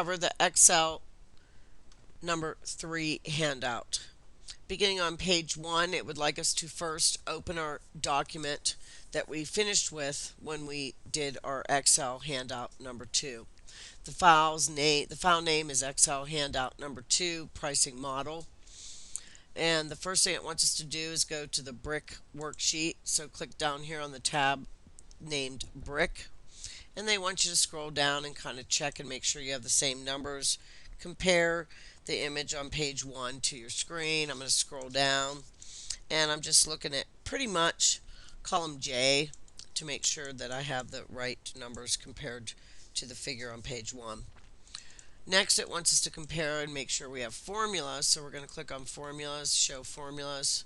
Cover the Excel number 3 handout. Beginning on page 1, it would like us to first open our document that we finished with when we did our Excel handout number 2. The file name is Excel handout number 2 pricing model. And the first thing it wants us to do is go to the brick worksheet. So click down here on the tab named brick. And they want you to scroll down and kind of check and make sure you have the same numbers. Compare the image on page 1 to your screen. I'm going to scroll down and I'm just looking at pretty much column J to make sure that I have the right numbers compared to the figure on page 1. Next, it wants us to compare and make sure we have formulas, so we're going to click on formulas, show formulas,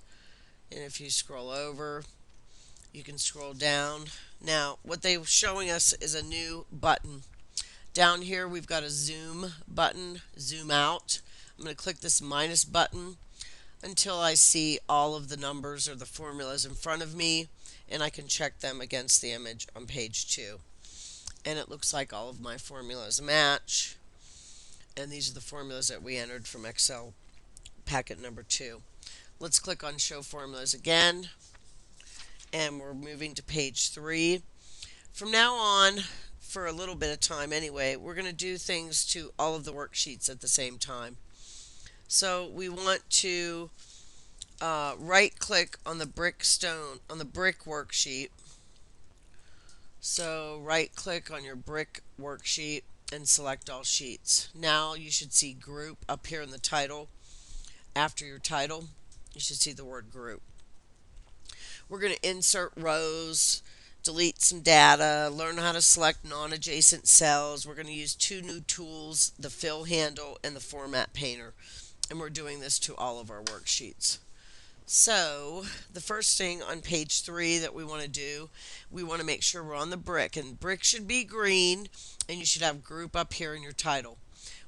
and if you scroll over, you can scroll down. Now, what they're showing us is a new button. Down here, we've got a zoom button, zoom out. I'm going to click this minus button until I see all of the numbers or the formulas in front of me, and I can check them against the image on page 2. And it looks like all of my formulas match. And these are the formulas that we entered from Excel packet number 2. Let's click on show formulas again. And we're moving to page 3. From now on, for a little bit of time anyway, we're going to do things to all of the worksheets at the same time. So we want to right click on the brick worksheet. So right click on your brick worksheet and select all sheets. Now you should see group up here in the title. After your title, you should see the word group. We're going to insert rows, delete some data, learn how to select non-adjacent cells. We're going to use 2 new tools, the fill handle and the format painter. And we're doing this to all of our worksheets. So the first thing on page 3 that we want to do, we want to make sure we're on the brick, and brick should be green, and you should have group up here in your title.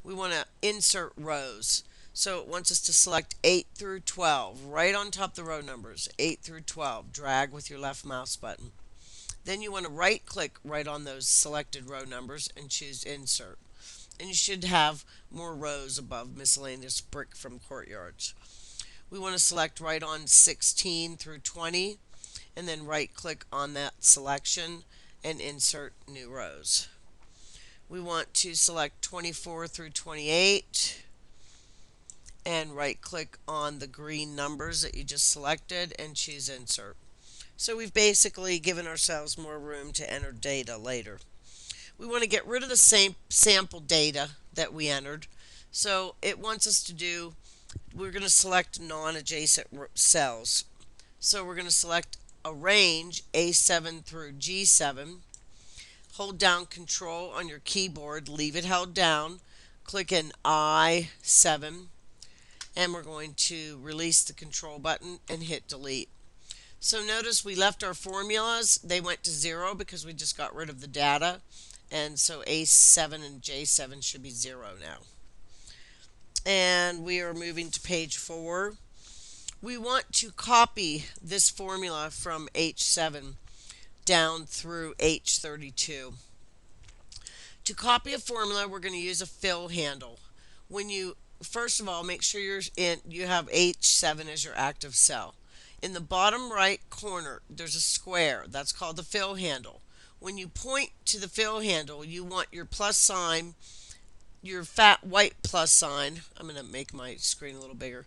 We want to insert rows, so it wants us to select 8 through 12 right on top of the row numbers, 8 through 12. Drag with your left mouse button. Then you want to right click right on those selected row numbers and choose insert, and you should have more rows above miscellaneous brick from courtyards. We want to select right on 16 through 20 and then right click on that selection and insert new rows. We want to select 24 through 28 and right click on the green numbers that you just selected and choose insert. So we've basically given ourselves more room to enter data later. We want to get rid of the same sample data that we entered. So it wants us to do, we're going to select non-adjacent cells. So we're going to select a range A7 through G7. Hold down Control on your keyboard, leave it held down, click in I7, and we're going to release the Control button and hit delete. So notice we left our formulas, they went to 0 because we just got rid of the data, and so A7 and J7 should be 0 now. And we are moving to page 4. We want to copy this formula from H7 down through H32. To copy a formula, we're going to use a fill handle. First of all, make sure you have H7 as your active cell. In the bottom right corner, there's a square. That's called the fill handle. When you point to the fill handle, you want your plus sign, your fat white plus sign. I'm going to make my screen a little bigger.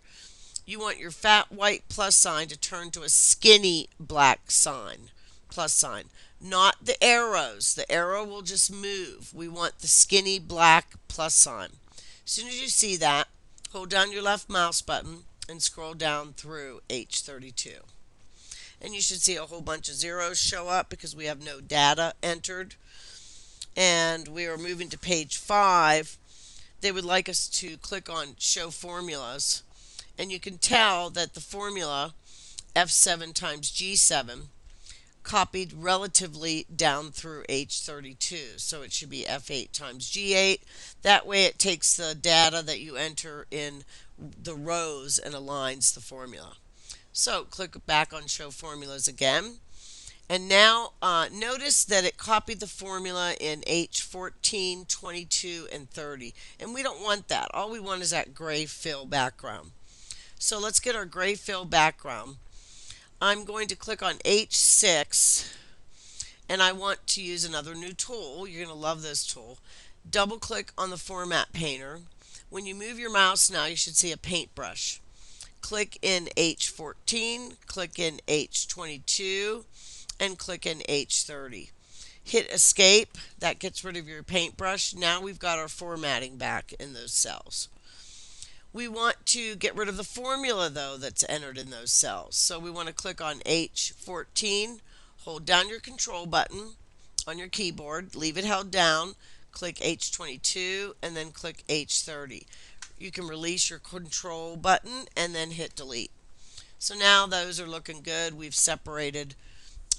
You want your fat white plus sign to turn to a skinny black sign, plus sign, not the arrows. The arrow will just move. We want the skinny black plus sign. As soon as you see that, hold down your left mouse button and scroll down through H32. And you should see a whole bunch of zeros show up because we have no data entered. And we are moving to page 5. They would like us to click on show formulas, and you can tell that the formula F7 times G7 copied relatively down through H32, so it should be F8 times G8. That way it takes the data that you enter in the rows and aligns the formula. So click back on show formulas again, And now notice that it copied the formula in H14, 22, and 30. And we don't want that. All we want is that gray fill background. So let's get our gray fill background. I'm going to click on H6 and I want to use another new tool. You're going to love this tool. Double click on the format painter. When you move your mouse now, you should see a paintbrush. Click in H14, click in H22, and click in H30. Hit escape. That gets rid of your paintbrush. Now we've got our formatting back in those cells. We want to get rid of the formula though that's entered in those cells. So we want to click on H14, hold down your control button on your keyboard, leave it held down, click H22 and then click H30. You can release your control button and then hit delete. So now those are looking good. We've separated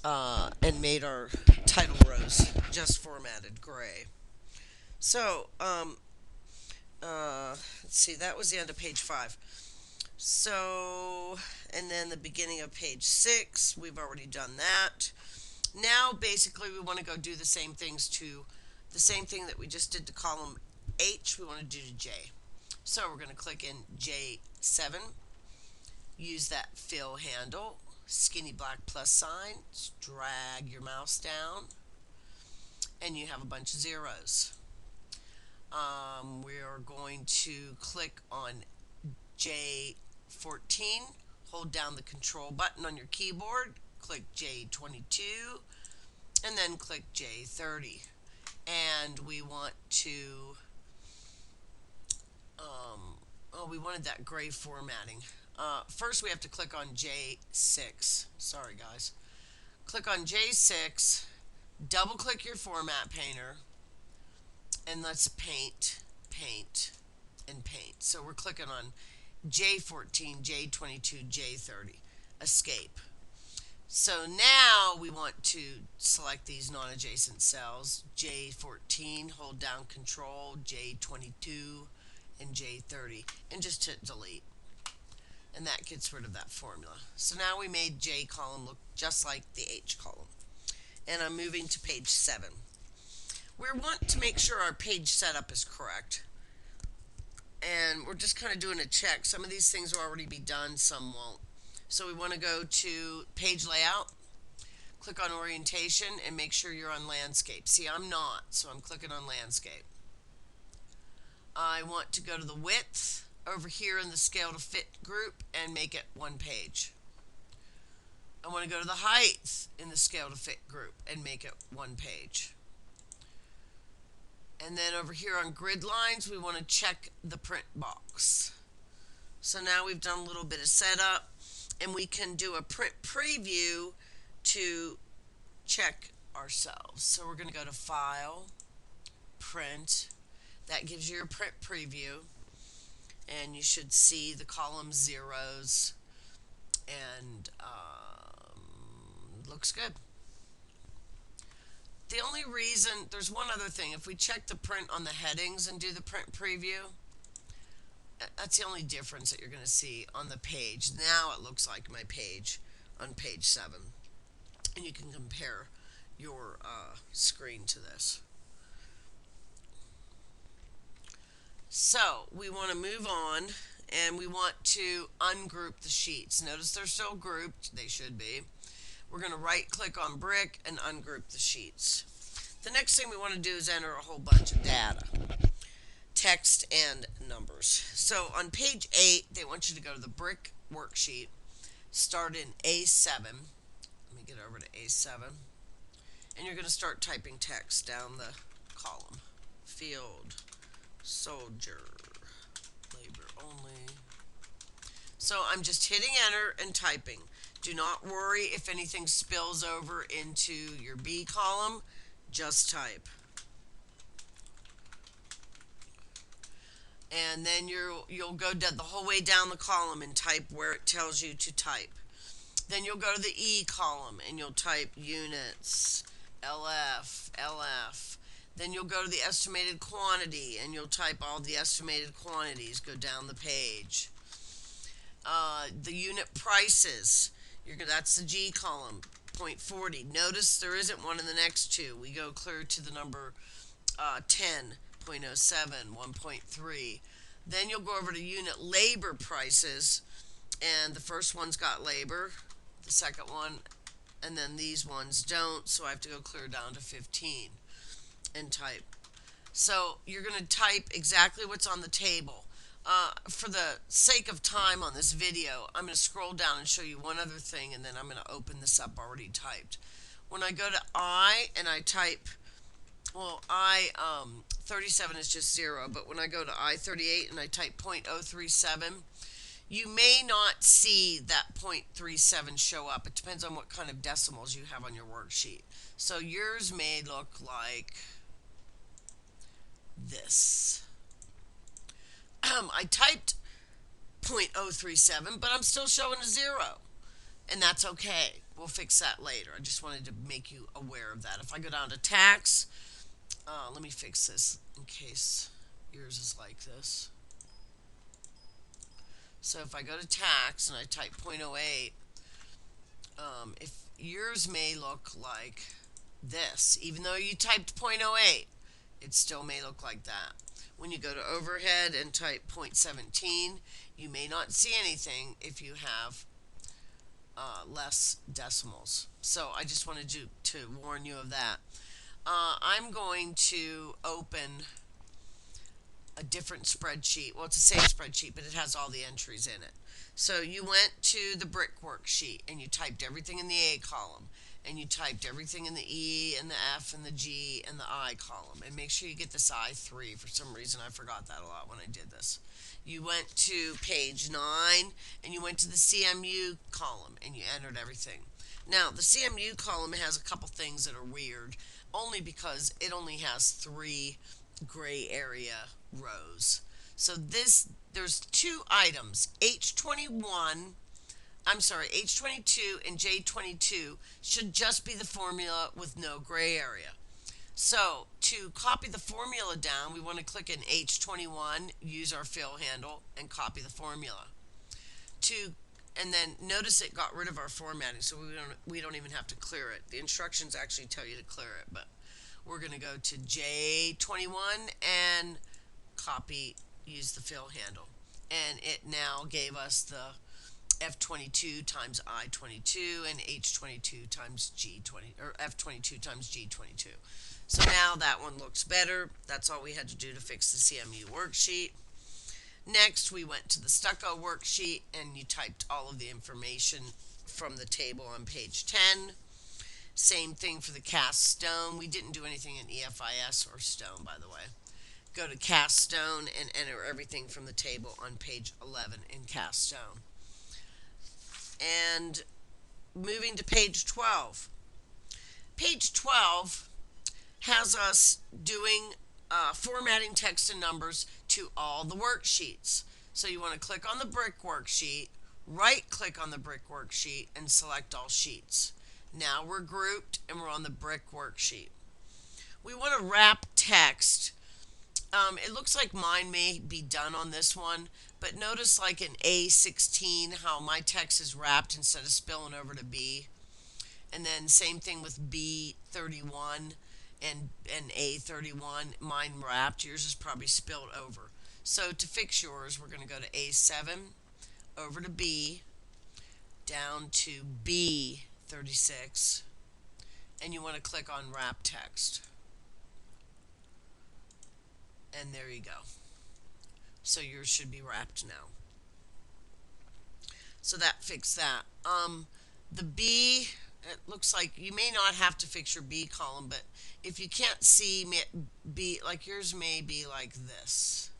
and made our title rows just formatted gray. So let's see, that was the end of page 5. So, and then the beginning of page 6, we've already done that. Now, basically, we want to go do the same things to the same thing that we just did to column H, we want to do to J. So we're going to click in J7, use that fill handle, skinny black plus sign, just drag your mouse down, and you have a bunch of zeros. We are going to click on J14, hold down the control button on your keyboard, click J22, and then click J30. And we want to, we wanted that gray formatting. First we have to click on J6. Sorry guys. Click on J6, double click your format painter, and let's paint, and paint. So we're clicking on J14, J22, J30. Escape. So now we want to select these non-adjacent cells. J14, hold down Control, J22, and J30, and just hit delete. And that gets rid of that formula. So now we made J column look just like the H column. And I'm moving to page 7. We want to make sure our page setup is correct. And we're just kind of doing a check. Some of these things will already be done, some won't. So we want to go to page layout, click on orientation, and make sure you're on landscape. See, I'm not, so I'm clicking on landscape. I want to go to the width over here in the scale to fit group and make it 1 page. I want to go to the height in the scale to fit group and make it 1 page. And then over here on grid lines, we want to check the print box. So now we've done a little bit of setup, and we can do a print preview to check ourselves. So we're going to go to File, Print. That gives you your print preview, and you should see the column zeros, and looks good. The only reason, there's one other thing. If we check the print on the headings and do the print preview, that's the only difference that you're going to see on the page. Now it looks like my page on page 7. And you can compare your screen to this. So we want to move on, and we want to ungroup the sheets. Notice they're still grouped. They should be. We're going to right click on brick and ungroup the sheets. The next thing we want to do is enter a whole bunch of data, text and numbers. So on page 8, they want you to go to the brick worksheet, start in A7. Let me get over to A7. And you're going to start typing text down the column. Field, soldier, labor only. So I'm just hitting enter and typing. Do not worry if anything spills over into your B column. Just type. And then you'll go the whole way down the column and type where it tells you to type. Then you'll go to the E column and you'll type units, LF. Then you'll go to the estimated quantity and you'll type all the estimated quantities. Go down the page. The unit prices. That's the G column. .40. Notice there isn't one in the next two. We go clear to the number 10, 0.07, 1.3. Then you'll go over to unit labor prices, and the first one's got labor, the second one, and then these ones don't, so I have to go clear down to 15 and type. So you're going to type exactly what's on the table. For the sake of time on this video, I'm going to scroll down and show you one other thing, and then I'm going to open this up already typed. When I go to I and I type, well, 37 is just 0, but when I go to I 38 and I type .037, you may not see that .37 show up. It depends on what kind of decimals you have on your worksheet. So yours may look like this. I typed .037, but I'm still showing a 0. And that's okay. We'll fix that later. I just wanted to make you aware of that. If I go down to tax, let me fix this in case yours is like this. So if I go to tax and I type .08, if yours may look like this, even though you typed .08, it still may look like that. When you go to overhead and type .17, you may not see anything if you have less decimals. So I just wanted to warn you of that. I'm going to open a different spreadsheet. Well, it's the same spreadsheet, but it has all the entries in it. So you went to the brick worksheet and you typed everything in the A column, and you typed everything in the E and the F and the G and the I column. And make sure you get this I3. For some reason, I forgot that a lot when I did this. You went to page 9 and you went to the CMU column and you entered everything. Now, the CMU column has a couple things that are weird, only because it only has 3 gray area rows. So there's 2 items, H22 and J22 should just be the formula with no gray area. So to copy the formula down, we want to click in H21, use our fill handle, and copy the formula. And then notice it got rid of our formatting, so we don't even have to clear it. The instructions actually tell you to clear it, but we're going to go to J21 and copy, use the fill handle. And it now gave us the F22 times I22 and H22 times G20, or F22 times G22. So now that one looks better. That's all we had to do to fix the CMU worksheet. Next, we went to the stucco worksheet and you typed all of the information from the table on page 10. Same thing for the cast stone. We didn't do anything in EFIS or stone, by the way. Go to cast stone and enter everything from the table on page 11 in cast stone. And moving to page 12. Page 12 has us doing formatting text and numbers to all the worksheets. So you want to click on the brick worksheet, right click on the brick worksheet, and select all sheets. Now we're grouped and we're on the brick worksheet. We want to wrap text. It looks like mine may be done on this one, but notice like in A16 how my text is wrapped instead of spilling over to B. And then same thing with B31 and A31, mine wrapped, yours is probably spilled over. So to fix yours, we're going to go to A7, over to B, down to B36, and you want to click on wrap text. And there you go. So yours should be wrapped now. So that fixed that. The B, it looks like you may not have to fix your B column, but if you can't see B, like yours may be like this.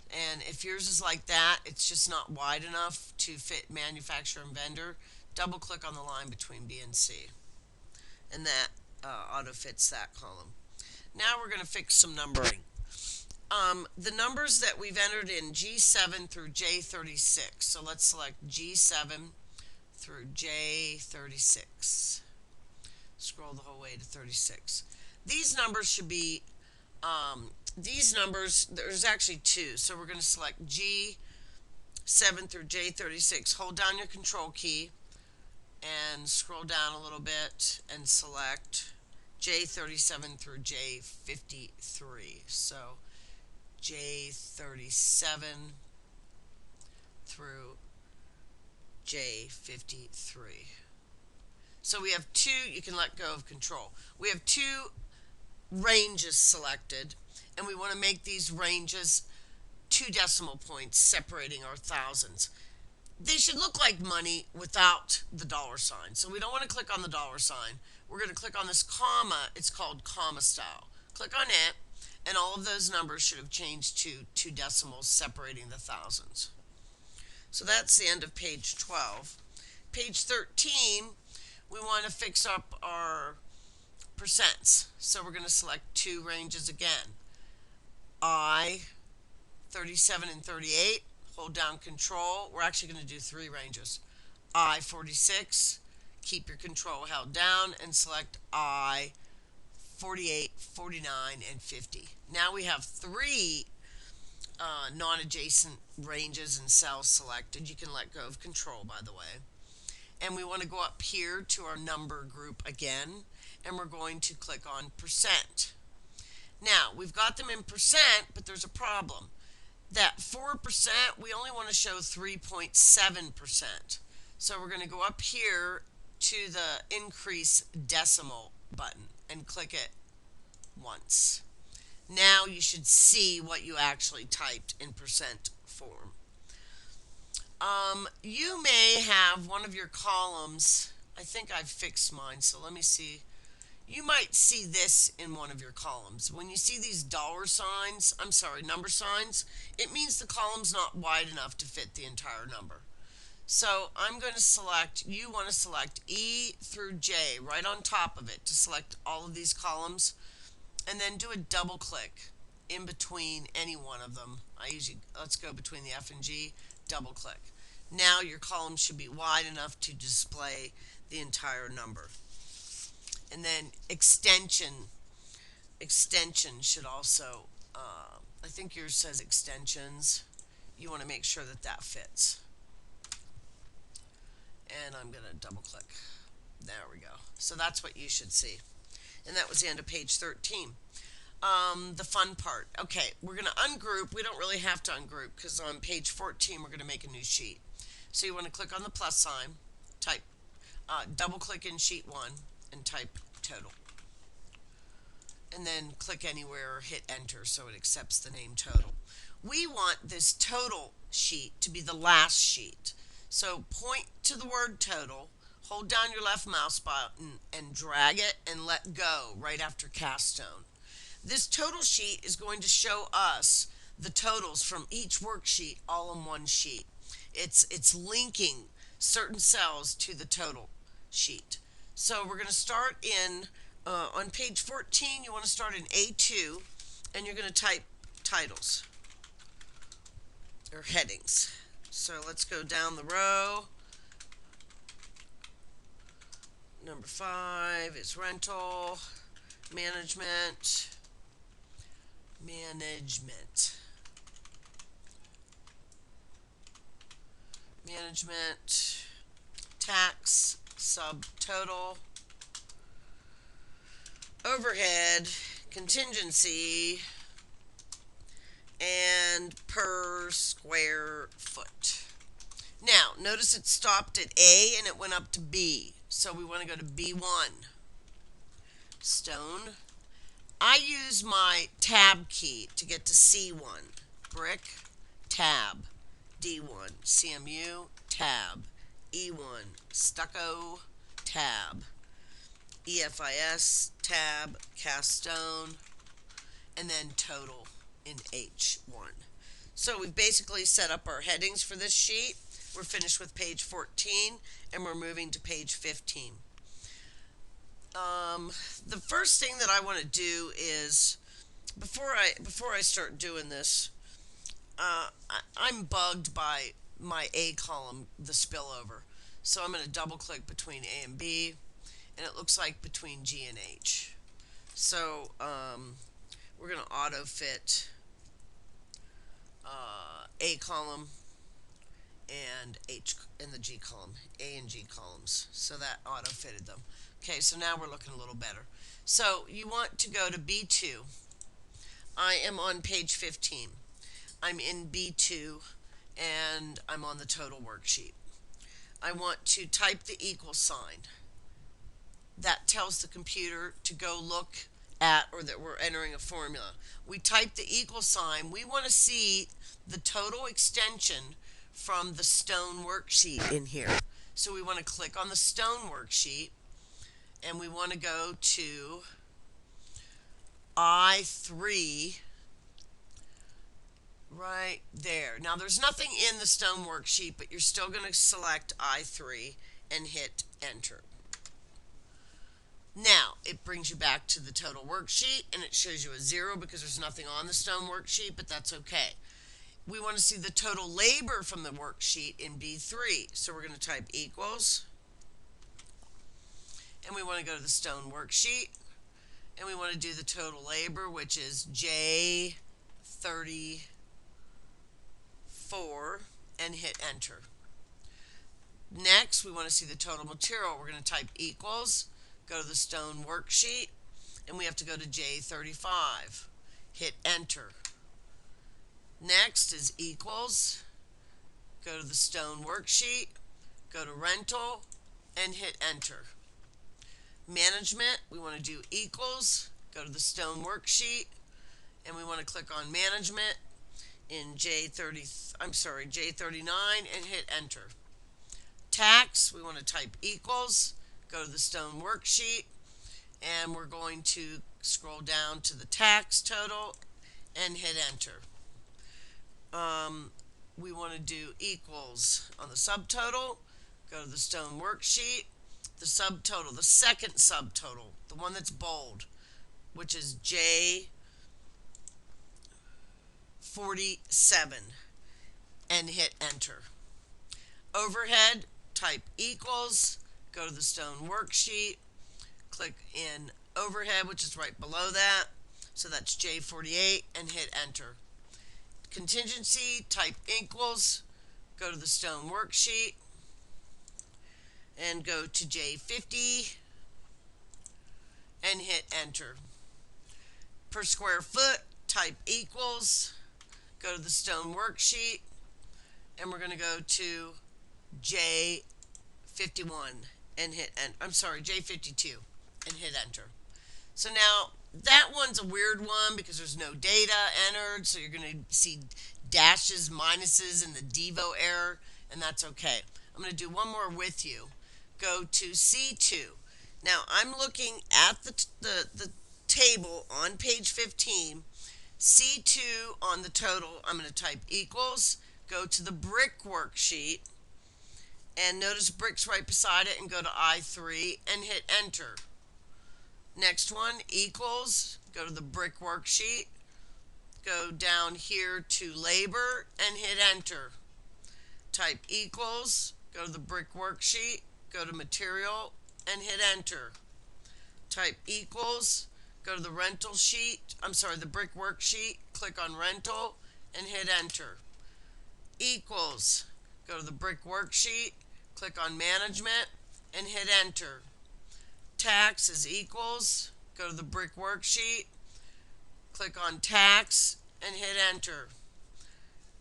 And if yours is like that, it's just not wide enough to fit manufacturer and vendor, double click on the line between B and C. And that auto fits that column. Now we're going to fix some numbering. The numbers that we've entered in G7 through J36. So let's select G7 through J36. Scroll the whole way to 36. These numbers should be, there's actually 2. So we're going to select G7 through J36. Hold down your control key, and scroll down a little bit and select J37 through J53. So J37 through J53. So we have two, you can let go of control. We have two ranges selected, and we want to make these ranges 2 decimal points separating our thousands. They should look like money without the dollar sign. So we don't want to click on the dollar sign. We're going to click on this comma. It's called comma style. Click on it, and all of those numbers should have changed to 2 decimals separating the thousands. So that's the end of page 12. Page 13, we want to fix up our percents. So we're going to select two ranges again. I, 37 and 38. Hold down control. We're actually going to do three ranges. I, 46. Keep your control held down and select I, 48, 49, and 50. Now we have three non-adjacent ranges and cells selected. You can let go of control, by the way. And we want to go up here to our number group again, and we're going to click on percent. Now, we've got them in percent, but there's a problem. That 4%, we only want to show 3.7%. So we're going to go up here to the increase decimal button and click it once. Now you should see what you actually typed in percent form. You may have one of your columns. I think I've fixed mine, so let me see. You might see this in one of your columns. When you see these number signs, it means the column's not wide enough to fit the entire number. So I'm going to select, you want to select E through J right on top of it to select all of these columns, and then do a double click in between any one of them. Let's go between the F and G, double click. Now your column should be wide enough to display the entire number. And then extension should also, I think yours says extensions. You want to make sure that that fits. And I'm going to double click. There we go. So that's what you should see. And that was the end of page 13. The fun part. Okay, we're going to ungroup. We don't really have to ungroup because on page 14 we're going to make a new sheet. So you want to click on the plus sign, type, double click in sheet 1 and type total. And then click anywhere or hit enter so it accepts the name total. We want this total sheet to be the last sheet. So point to the word total, hold down your left mouse button and drag it and let go right after cast stone. This total sheet is going to show us the totals from each worksheet all in one sheet. It's linking certain cells to the total sheet. So we're going to start in, on page 14, you want to start in A2, and you're going to type titles, or headings. So let's go down the row. Number 5 is rental, management, tax, subtotal, overhead, contingency, and per square foot. Now, notice it stopped at A and it went up to B. So we want to go to B1. Stone. I use my tab key to get to C1. Brick, tab. D1. CMU, tab. E1. Stucco, tab. EFIS, tab. Cast stone. And then total in H1. So we've basically set up our headings for this sheet. We're finished with page 14 and we're moving to page 15. The first thing that I want to do is, before I start doing this, I'm bugged by my A column, the spillover. So I'm going to double click between A and B, and it looks like between G and H. So we're going to auto fit A column and H in the G column, A and G columns. So that auto fitted them. Okay, so now we're looking a little better. So you want to go to B2. I am on page 15. I'm in B2 and I'm on the total worksheet. I want to type the equal sign. That tells the computer to go look at, or that we're entering a formula. We type the equal sign. We want to see the total extension from the stone worksheet in here. So we want to click on the stone worksheet and we want to go to I3 right there. Now there's nothing in the stone worksheet, but you're still going to select I3 and hit enter. Now it brings you back to the total worksheet and it shows you a 0 because there's nothing on the stone worksheet, but that's okay. We want to see the total labor from the worksheet in B3. So we're going to type equals and we want to go to the stone worksheet and we want to do the total labor, which is J34, and hit enter. Next, we want to see the total material. We're going to type equals, go to the stone worksheet, and we have to go to J35. Hit enter. Next is equals, go to the stone worksheet, go to rental, and hit enter. Management, we want to do equals, go to the stone worksheet, and we want to click on management in J39 and hit enter. Tax, we want to type equals, go to the stone worksheet, and we're going to scroll down to the tax total and hit enter. We want to do equals on the subtotal, go to the stone worksheet, the subtotal, the second subtotal, the one that's bold, which is J47, and hit enter. Overhead, type equals, go to the stone worksheet, click in overhead, which is right below that, so that's J48, and hit enter. Contingency, type equals, go to the stone worksheet, and go to J50, and hit enter. Per square foot, type equals, go to the stone worksheet, and we're going to go to J51 and hit J52 and hit enter. So now that one's a weird one because there's no data entered, so you're going to see dashes, minuses, and the Devo error, and that's okay. I'm going to do one more with you. Go to C2. Now I'm looking at the table on page 15. C2 on the total, I'm going to type equals, go to the brick worksheet, and notice bricks right beside it, and go to I3 and hit enter. Next one, equals, go to the brick worksheet, go down here to labor and hit enter. Type equals, go to the brick worksheet, go to material and hit enter. Type equals, go to the rental sheet, the brick worksheet, click on rental and hit enter. Equals, go to the brick worksheet, click on management and hit enter. Tax is equals, go to the brick worksheet, click on tax and hit enter.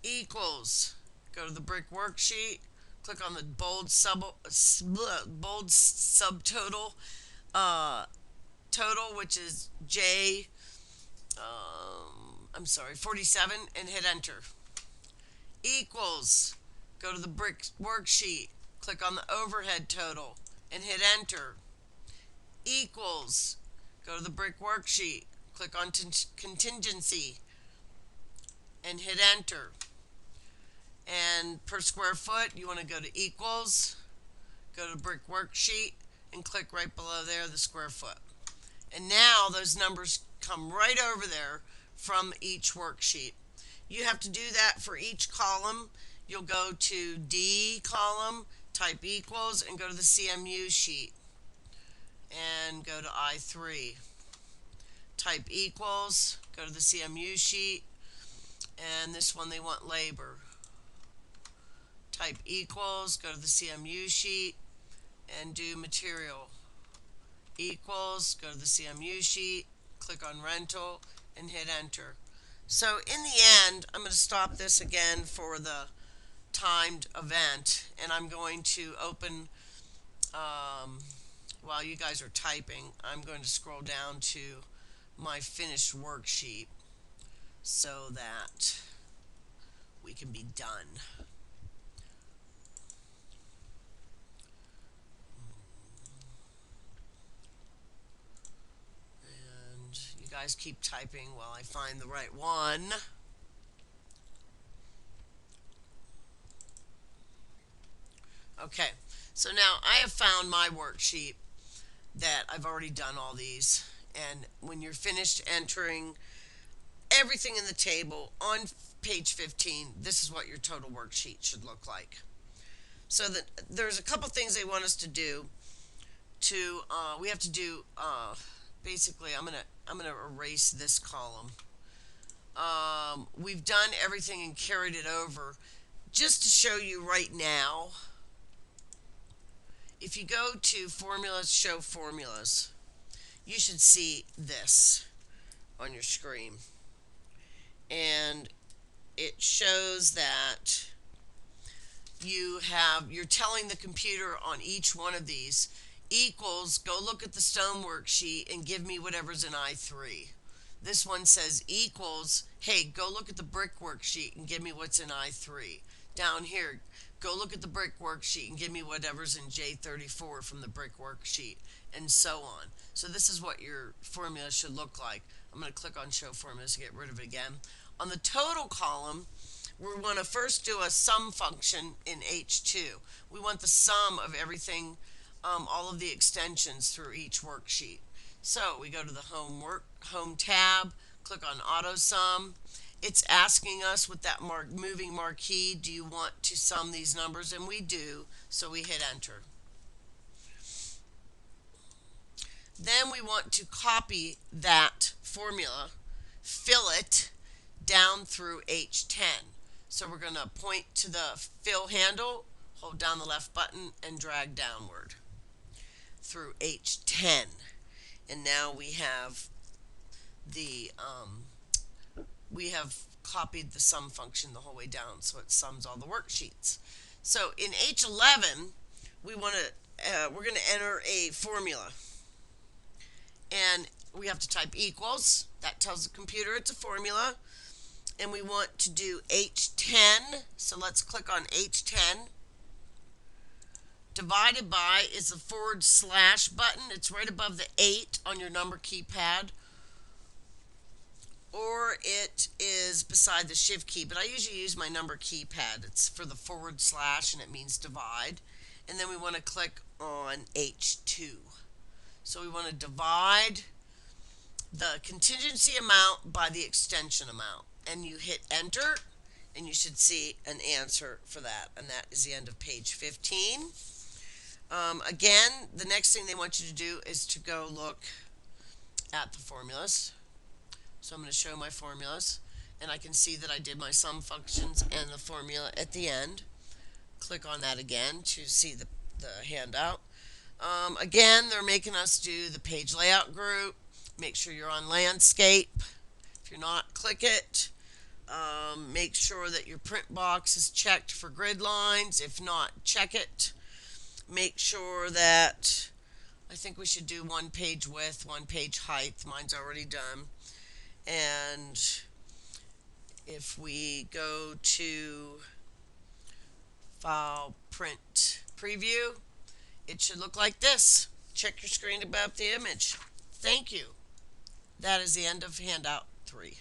Equals, go to the brick worksheet, click on the bold subtotal total, which is 47, and hit enter. Equals, go to the brick worksheet, click on the overhead total and hit enter. Equals, go to the brick worksheet, click on contingency and hit enter. And per square foot, you want to go to equals, go to the brick worksheet and click right below there the square foot. And now those numbers come right over there from each worksheet. You have to do that for each column. You'll go to D column, type equals, and go to the CMU sheet and go to I3. Type equals, go to the CMU sheet, and this one they want labor. type equals, go to the CMU sheet and do material equals, go to the CMU sheet, click on rental and hit enter. So in the end, I'm going to stop this again for the timed event, and I'm going to open, while you guys are typing, I'm going to scroll down to my finished worksheet so that we can be done. And you guys keep typing while I find the right one. Okay, so now I have found my worksheet that I've already done all these. And when you're finished entering everything in the table on page 15, this is what your total worksheet should look like. So that there's a couple things they want us to do. We have to do basically. I'm gonna erase this column. We've done everything and carried it over. Just to show you right now, if you go to formulas, show formulas, you should see this on your screen. And it shows that you're telling the computer on each one of these equals, go look at the stone worksheet and give me whatever's in I3. This one says equals, hey, go look at the brick worksheet and give me what's in I3. Down here, go look at the brick worksheet and give me whatever's in J34 from the brick worksheet, and so on. So this is what your formula should look like. I'm going to click on show formulas to get rid of it again. On the total column, we want to first do a sum function in H2. We want the sum of everything, all of the extensions through each worksheet. So we go to the home tab, click on auto sum. It's asking us with that moving marquee, do you want to sum these numbers? And we do, so we hit enter. Then we want to copy that formula, fill it down through H10. So we're going to point to the fill handle, hold down the left button, and drag downward through H10. And now we have copied the sum function the whole way down, so it sums all the worksheets. So in H11, we're going to enter a formula, and we have to type equals. That tells the computer it's a formula. And we want to do H10, so let's click on H10. Divided by is the / button. It's right above the 8 on your number keypad, or it is beside the shift key, but I usually use my number keypad. It's for the / and it means divide. And then we want to click on H2. So we want to divide the contingency amount by the extension amount, and you hit enter, and you should see an answer for that, and that is the end of page 15. Again, the next thing they want you to do is to go look at the formulas. So I'm going to show my formulas, and I can see that I did my sum functions and the formula at the end. Click on that again to see the handout. Again, they're making us do the page layout group. Make sure you're on landscape. If you're not, click it. Make sure that your print box is checked for grid lines. If not, check it. Make sure that, I think we should do 1 page width, 1 page height. Mine's already done. And if we go to File, Print, Preview, it should look like this. Check your screen about the image. Thank you. That is the end of Handout 3.